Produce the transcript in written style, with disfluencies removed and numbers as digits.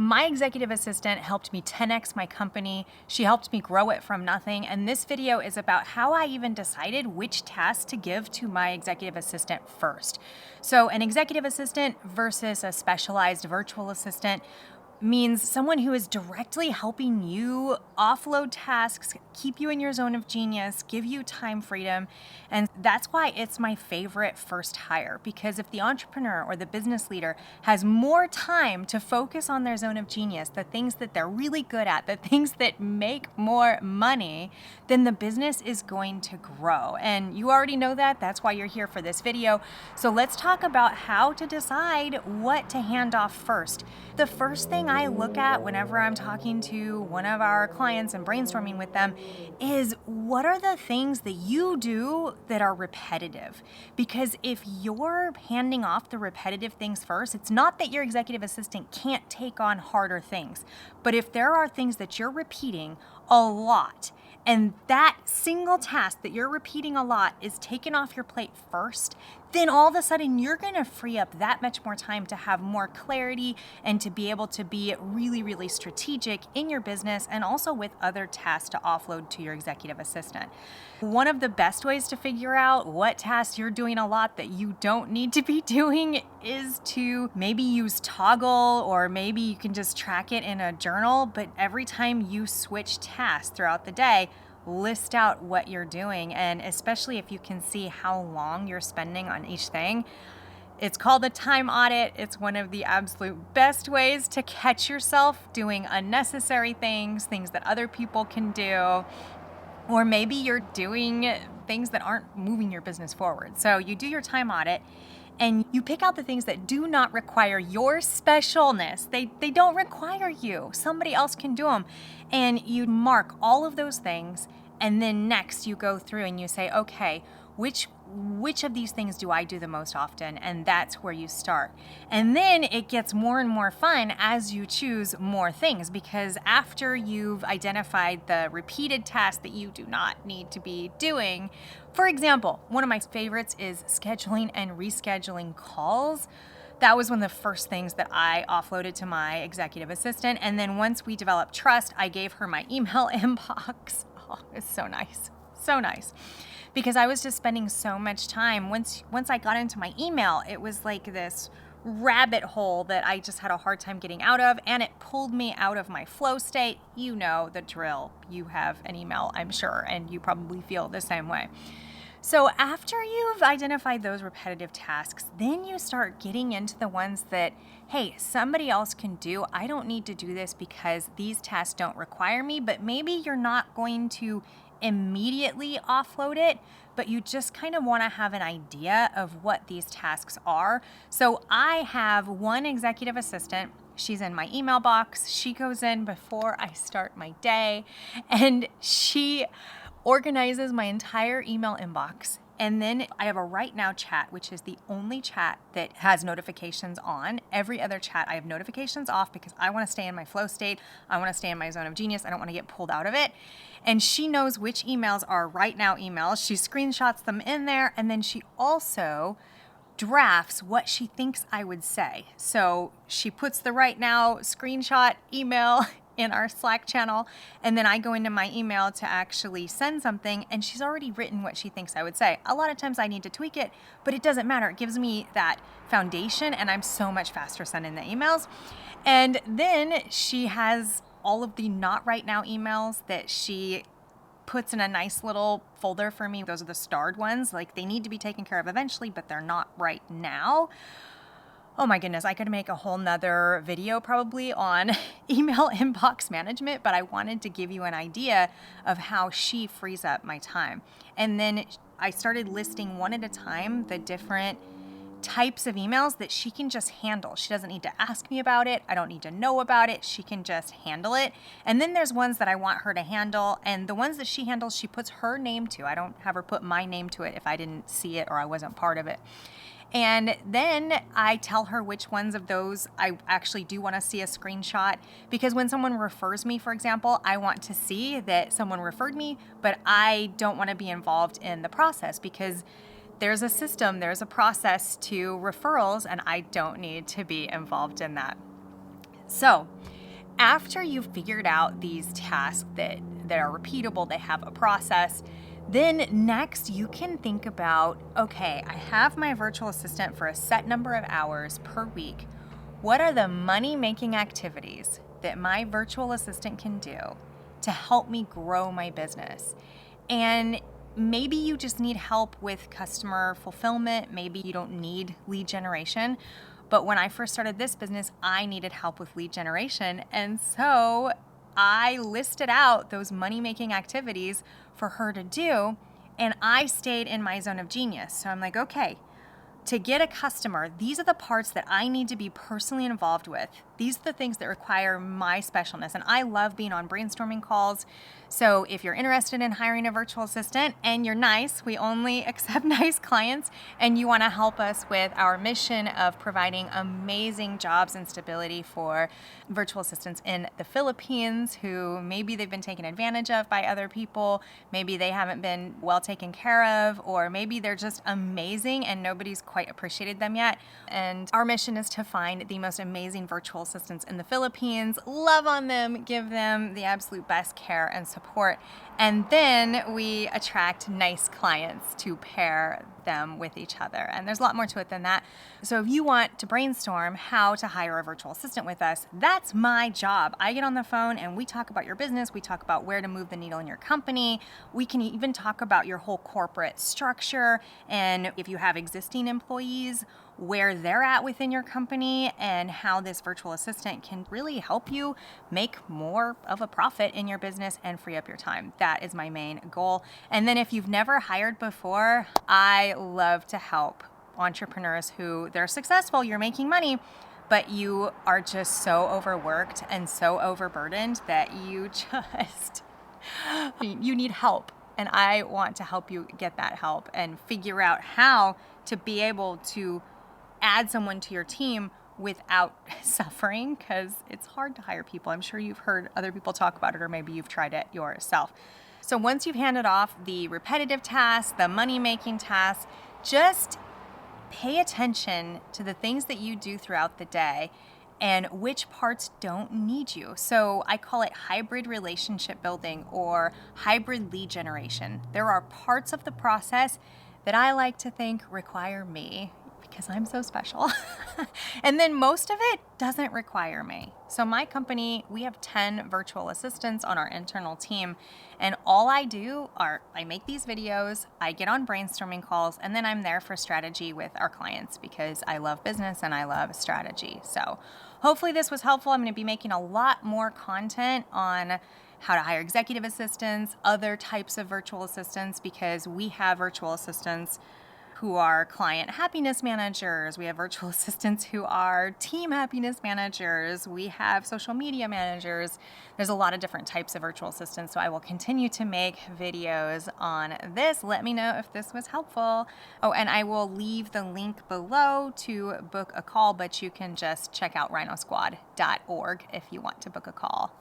My executive assistant helped me 10x my company. She helped me grow it from nothing. And this video is about how I even decided which tasks to give to my executive assistant first. So an executive assistant versus a specialized virtual assistant means someone who is directly helping you offload tasks, keep you in your zone of genius, give you time freedom. And that's why it's my favorite first hire, because if the entrepreneur or the business leader has more time to focus on their zone of genius, the things that they're really good at, the things that make more money, then the business is going to grow. And you already know that. That's why you're here for this video. So let's talk about how to decide what to hand off first. The first thing I look at whenever I'm talking to one of our clients and brainstorming with them is, what are the things that you do that are repetitive? Because if you're handing off the repetitive things first, it's not that your executive assistant can't take on harder things, but if there are things that you're repeating a lot, and that single task that you're repeating a lot is taken off your plate first, then all of a sudden you're going to free up that much more time to have more clarity and to be able to be really, really strategic in your business and also with other tasks to offload to your executive assistant. One of the best ways to figure out what tasks you're doing a lot that you don't need to be doing is to maybe use Toggle, or maybe you can just track it in a journal, but every time you switch tasks throughout the day, list out what you're doing, and especially if you can see how long you're spending on each thing. It's called a time audit. It's one of the absolute best ways to catch yourself doing unnecessary things that other people can do, or maybe you're doing things that aren't moving your business forward. So you do your time audit and you pick out the things that do not require your specialness. They don't require you. Somebody else can do them. And you mark all of those things. And then next you go through and you say, okay, which of these things do I do the most often? And that's where you start. And then it gets more and more fun as you choose more things, because after you've identified the repeated tasks that you do not need to be doing, for example, one of my favorites is scheduling and rescheduling calls. That was one of the first things that I offloaded to my executive assistant. And then once we developed trust, I gave her my email inbox. Oh, it's so nice. So nice. Because I was just spending so much time. Once I got into my email, it was like this rabbit hole that I just had a hard time getting out of, and it pulled me out of my flow state. You know the drill. You have an email, I'm sure, and you probably feel the same way. So after you've identified those repetitive tasks, then you start getting into the ones that, hey, somebody else can do. I don't need to do this because these tasks don't require me, but maybe you're not going to immediately offload it, but you just kind of want to have an idea of what these tasks are. So I have one executive assistant. She's in my email box. She goes in before I start my day, and she organizes my entire email inbox. And then I have a right now chat, which is the only chat that has notifications on. Every other chat, I have notifications off because I want to stay in my flow state. I want to stay in my zone of genius. I don't want to get pulled out of it. And she knows which emails are right now emails. She screenshots them in there. And then she also drafts what she thinks I would say. So she puts the right now screenshot email in our Slack channel, and then I go into my email to actually send something, and she's already written what she thinks I would say. A lot of times I need to tweak it, but it doesn't matter. It gives me that foundation, and I'm so much faster sending the emails. And then she has all of the not right now emails that she puts in a nice little folder for me. Those are the starred ones. Like, they need to be taken care of eventually, but they're not right now. Oh my goodness, I could make a whole nother video probably on email inbox management, but I wanted to give you an idea of how she frees up my time. And then I started listing one at a time the different types of emails that she can just handle. She doesn't need to ask me about it. I don't need to know about it. She can just handle it. And then there's ones that I want her to handle, and the ones that she handles, she puts her name to. I don't have her put my name to it if I didn't see it or I wasn't part of it. And then I tell her which ones of those I actually do want to see a screenshot, because when someone refers me, for example, I want to see that someone referred me, but I don't want to be involved in the process because there's a system, there's a process to referrals, and I don't need to be involved in that. So After you've figured out these tasks that are repeatable, they have a process, then next you can think about, okay, I have my virtual assistant for a set number of hours per week. What are the money-making activities that my virtual assistant can do to help me grow my business? And maybe you just need help with customer fulfillment. Maybe you don't need lead generation. But when I first started this business, I needed help with lead generation. And so I listed out those money-making activities for her to do, and I stayed in my zone of genius. So I'm like, okay, to get a customer, these are the parts that I need to be personally involved with. These are the things that require my specialness. And I love being on brainstorming calls. So if you're interested in hiring a virtual assistant and you're nice, we only accept nice clients, and you want to help us with our mission of providing amazing jobs and stability for virtual assistants in the Philippines who maybe they've been taken advantage of by other people, maybe they haven't been well taken care of, or maybe they're just amazing and nobody's quite appreciated them yet. And our mission is to find the most amazing virtual assistants in the Philippines, love on them, give them the absolute best care and support, and then we attract nice clients to pair them with each other. And there's a lot more to it than that. So if you want to brainstorm how to hire a virtual assistant with us, that's my job. I get on the phone and we talk about your business. We talk about where to move the needle in your company. We can even talk about your whole corporate structure, and if you have existing employees, where they're at within your company, and how this virtual assistant can really help you make more of a profit in your business and free up your time. That is my main goal. And then if you've never hired before, I love to help entrepreneurs who they're successful, you're making money, but you are just so overworked and so overburdened that you you need help. And I want to help you get that help and figure out how to be able to add someone to your team without suffering, because it's hard to hire people. I'm sure you've heard other people talk about it, or maybe you've tried it yourself. So once you've handed off the repetitive tasks, the money-making tasks, just pay attention to the things that you do throughout the day and which parts don't need you. So I call it hybrid relationship building or hybrid lead generation. There are parts of the process that I like to think require me, because I'm so special. And then most of it doesn't require me. So my company, we have 10 virtual assistants on our internal team, and all I do are I make these videos, I get on brainstorming calls, and then I'm there for strategy with our clients because I love business and I love strategy. So hopefully this was helpful. I'm going to be making a lot more content on how to hire executive assistants, other types of virtual assistants, because we have virtual assistants who are client happiness managers. We have virtual assistants who are team happiness managers. We have social media managers. There's a lot of different types of virtual assistants. So I will continue to make videos on this. Let me know if this was helpful. Oh, and I will leave the link below to book a call, but you can just check out rhinosquad.org if you want to book a call.